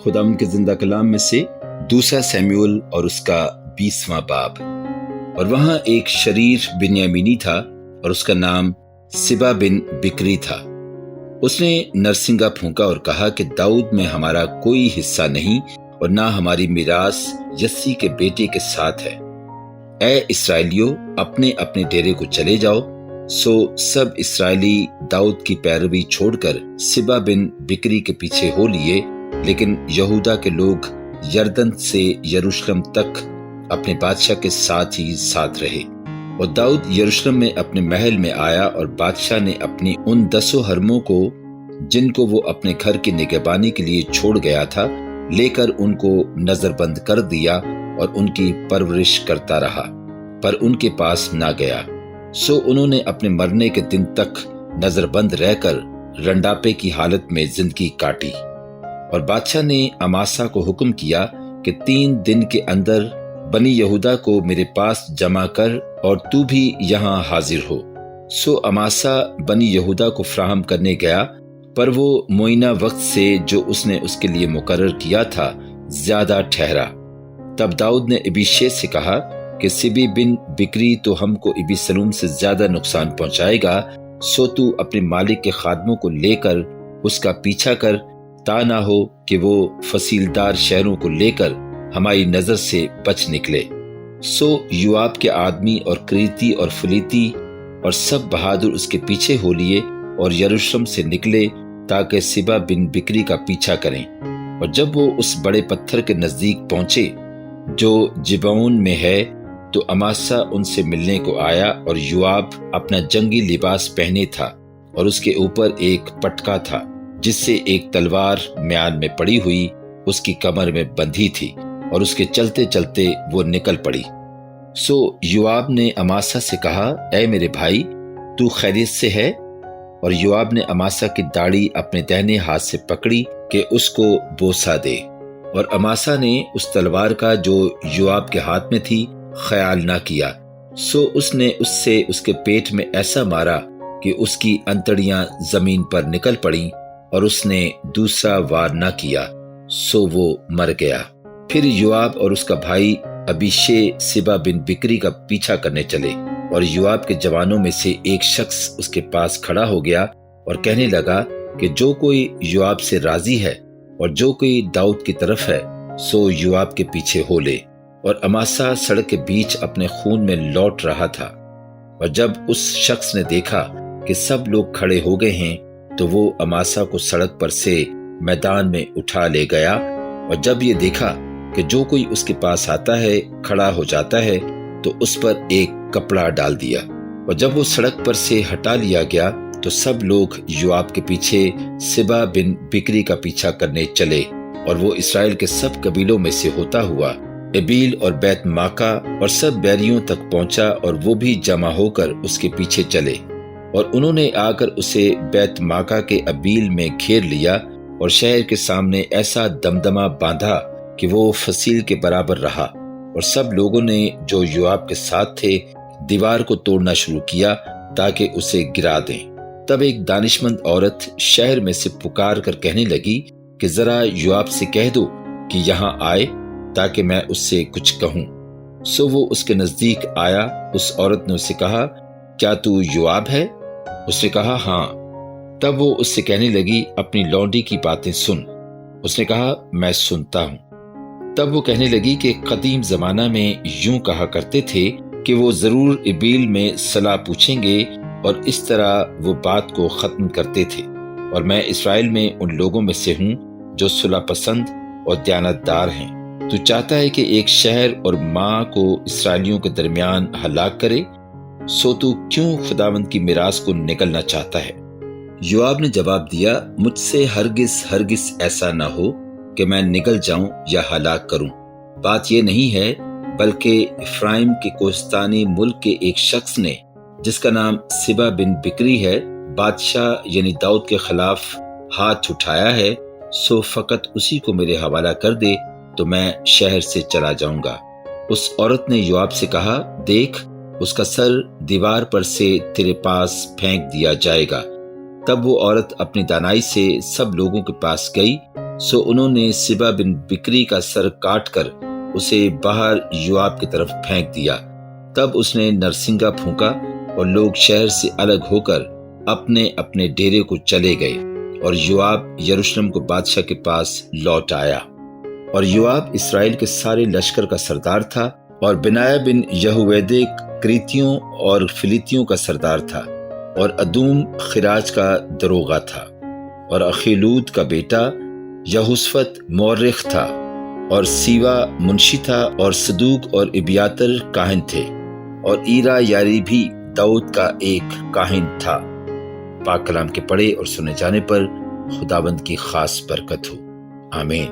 खुदावंद के जिंदा कलाम में से दूसरा सैमुएल और उसका 20वां बाब। और वहां एक शरीर बिन्यामीनी था और उसका नाम सिबा बिन बिक्री था। उसने नरसिंगा फूंका और कहा कि दाऊद में हमारा कोई हिस्सा नहीं और ना हमारी मिरास यस्सी के बेटे के साथ है। ऐ इसराइलियों, अपने अपने डेरे को चले जाओ। सो सब इसराइली दाऊद की पैरवी छोड़कर सिबा बिन बिक्री के पीछे हो लिए, लेकिन यहूदा के लोग यरदन से यरूशलेम तक अपने बादशाह के साथ ही साथ रहे। और दाऊद यरूशलेम में अपने महल में आया और बादशाह ने अपनी उन 10 हरमों को, जिनको वो अपने घर की निगहबानी के लिए छोड़ गया था, लेकर उनको नजरबंद कर दिया और उनकी परवरिश करता रहा, पर उनके पास ना गया। सो उन्होंने अपने मरने के दिन तक नजरबंद रहकर रंडापे की हालत में जिंदगी काटी। और बादशाह ने अमासा को हुक्म किया कि 3 दिन के अंदर बनी यहूदा को मेरे पास जमा कर और तू भी यहाँ हाजिर हो। सो अमासा बनी यहूदा को फ्राहम करने गया, पर वो मुइना वक्त से जो उसने उसके लिए मुकर्रर किया था ज्यादा ठहरा। तब दाऊद ने अबीशै से कहा कि सिबी बिन बिक्री तो हमको इबीसलूम से ज्यादा नुकसान पहुंचाएगा, सो तू अपने मालिक के खादमों को लेकर उसका पीछा कर, ता ना हो कि वो फसीलदार शहरों को लेकर हमारी नजर से बच निकले। सो युआब के आदमी और क्रीती और फलीती और सब बहादुर उसके पीछे हो लिए और यरूशलेम से निकले ताकि सिबा बिन बिक्री का पीछा करें। और जब वो उस बड़े पत्थर के नजदीक पहुंचे जो जिबौन में है, तो अमासा उनसे मिलने को आया और युआब अपना जंगी लिबास पहने था और उसके ऊपर एक पटका था जिससे एक तलवार म्यान में पड़ी हुई उसकी कमर में बंधी थी, और उसके चलते चलते वो निकल पड़ी। सो युआब ने अमासा से कहा, ऐ मेरे भाई, तू खैरियत से है? और युआब ने अमासा की दाढ़ी अपने दाहिने हाथ से पकड़ी कि उसको बोसा दे। और अमासा ने उस तलवार का जो युआब के हाथ में थी ख्याल ना किया। सो उसने उससे उसके पेट में ऐसा मारा कि उसकी अंतड़ियां जमीन पर निकल पड़ी और उसने दूसरा वार ना किया, सो वो मर गया। फिर युआब और उसका भाई अबीशै सिबा बिन बिक्री का पीछा करने चले, और युआब के जवानों में से एक शख्स उसके पास खड़ा हो गया और कहने लगा कि जो कोई युआब से राजी है और जो कोई दाऊद की तरफ है, सो युआब के पीछे हो ले। और अमासा सड़क के बीच अपने खून में लौट रहा था। और जब उस शख्स ने देखा कि सब लोग खड़े हो गए हैं, तो वो अमासा को सड़क पर से मैदान में उठा ले गया। और जब ये देखा कि जो कोई उसके पास आता है खड़ा हो जाता है, तो उस पर एक कपड़ा डाल दिया। और जब वो सड़क पर से हटा लिया गया, तो सब लोग युआब के पीछे सिबा बिन बिक्री का पीछा करने चले। और वो इसराइल के सब कबीलों में से होता हुआ एबील और बैत माका और सब बैरियों तक पहुंचा, और वो भी जमा होकर उसके पीछे चले। और उन्होंने आकर उसे बैत माका के अबील में घेर लिया और शहर के सामने ऐसा दमदमा बांधा कि वो फसील के बराबर रहा। और सब लोगों ने जो युआब के साथ थे दीवार को तोड़ना शुरू किया ताकि उसे गिरा दें। तब एक दानिशमंद औरत शहर में से पुकार कर कहने लगी कि जरा युआब से कह दो कि यहाँ आए ताकि मैं उससे कुछ कहूं। सो वो उसके नजदीक आया। उस औरत ने उससे कहा, क्या तू युआब है? उसने कहा, हाँ। तब वो उससे कहने लगी, अपनी लौंडी की बातें सुन। उसने कहा, मैं सुनता हूं। तब वो कहने लगी कि कदीम जमाना में यूं कहा करते थे कि वो जरूर इबील में सलाह पूछेंगे, और इस तरह वो बात को खत्म करते थे। और मैं इसराइल में उन लोगों में से हूं जो सुलह पसंद और दयानतदार हैं। तू चाहता है कि एक शहर और माँ को इसराइलियों के दरमियान हलाक करे, सो तू क्यों खुदावंद की मिरास को निकलना चाहता है? युआब ने जवाब दिया, मुझसे हरगिज हरगिज ऐसा ना हो कि मैं निकल जाऊं या हलाक करूं। बात यह नहीं है, बल्कि इफ्राइम के कोस्तानी मुल्क के एक शख्स ने, जिसका नाम सिबा बिन बिक्री है, बादशाह यानी दाऊद के खिलाफ हाथ उठाया है। सो फकत उसी को मेरे हवाला कर दे तो मैं शहर से चला जाऊंगा। उस औरत ने युआब से कहा, देख, उसका सर दीवार पर से तेरे पास फेंक दिया जाएगा। तब वो औरत अपनी दानाई से सब लोगों के पास गई سو انہوں نے سبا بن بکری کا سر کاٹ کر اسے باہر یوآب کی طرف پھینک دیا۔ تب اس نے نرسنگا پھونکا اور لوگ شہر سے الگ ہو کر اپنے اپنے ڈیرے کو چلے گئے، اور یوآب یروشلم کو بادشاہ کے پاس لوٹ آیا۔ اور یوآب اسرائیل کے سارے لشکر کا سردار تھا، اور بنایا بن یہویدے کریتیوں اور فلیتیوں کا سردار تھا، اور ادوم خراج کا دروغہ تھا، اور اخیلود کا بیٹا یہوشفت مورخ تھا، اور سیوا منشی تھا، اور صدوق اور ابیاتر کاہن تھے، اور ایرا یاری بھی داؤد کا ایک کاہن تھا۔ پاک کلام کے پڑھے اور سنے جانے پر خداوند کی خاص برکت ہو، آمین۔